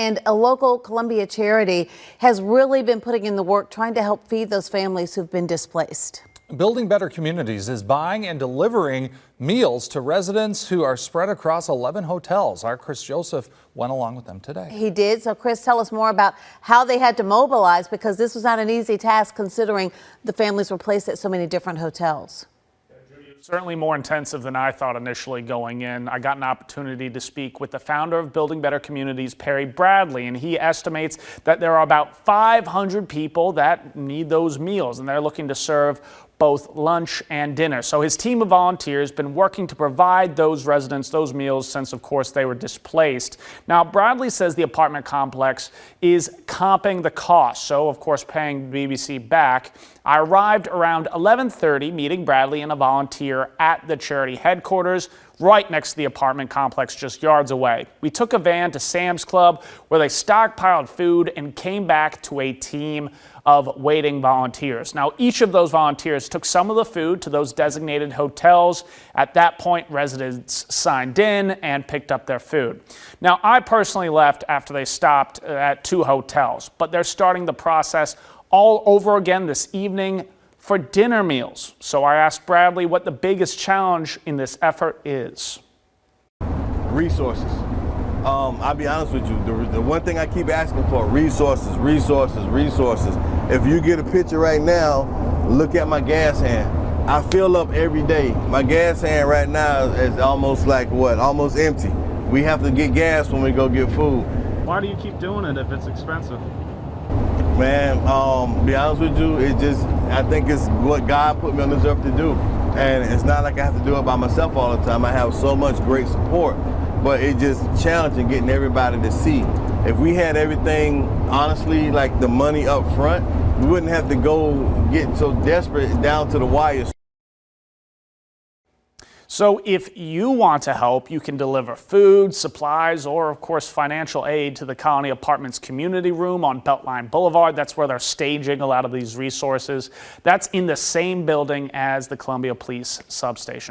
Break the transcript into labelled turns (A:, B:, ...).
A: and a local Columbia charity has really been putting in the work trying to help feed those families who've been displaced.
B: Building Better Communities is buying and delivering meals to residents who are spread across 11 hotels. Our Chris Joseph went along with them today.
A: He did. So Chris, tell us more about how they had to mobilize, because this was not an easy task considering the families were placed at so many different hotels.
C: Certainly more intensive than I thought initially going in. I got an opportunity to speak with the founder of Building Better Communities, Perry Bradley, and he estimates that there are about 500 people that need those meals, and they're looking to serve both lunch and dinner. So his team of volunteers has been working to provide those residents those meals since, of course, they were displaced. Now, Bradley says the apartment complex is comping the cost, so, of course, paying BBC back. I arrived around 11:30, meeting Bradley and a volunteer at the charity headquarters, right next to the apartment complex, just yards away. We took a van to Sam's Club, where they stockpiled food and came back to a team of waiting volunteers. Now, each of those volunteers took some of the food to those designated hotels. At that point, residents signed in and picked up their food. Now, I personally left after they stopped at 2 hotels, but they're starting the process all over again this evening for dinner meals. So I asked Bradley what the biggest challenge in this effort is.
D: Resources. I'll be honest with you, the one thing I keep asking for, resources. If you get a picture right now, look at my gas hand. I fill up every day. My gas hand right now is almost like almost empty. We have to get gas when we go get food.
C: Why do you keep doing it if it's expensive?
D: Man, be honest with you, I think it's what God put me on this earth to do. And it's not like I have to do it by myself all the time. I have so much great support, but it's just challenging getting everybody to see. If we had everything, honestly, like the money up front, we wouldn't have to go get so desperate down to the wire.
C: So if you want to help, you can deliver food, supplies, or of course financial aid to the Colony Apartments Community Room on Beltline Boulevard. That's where they're staging a lot of these resources. That's in the same building as the Columbia Police substation.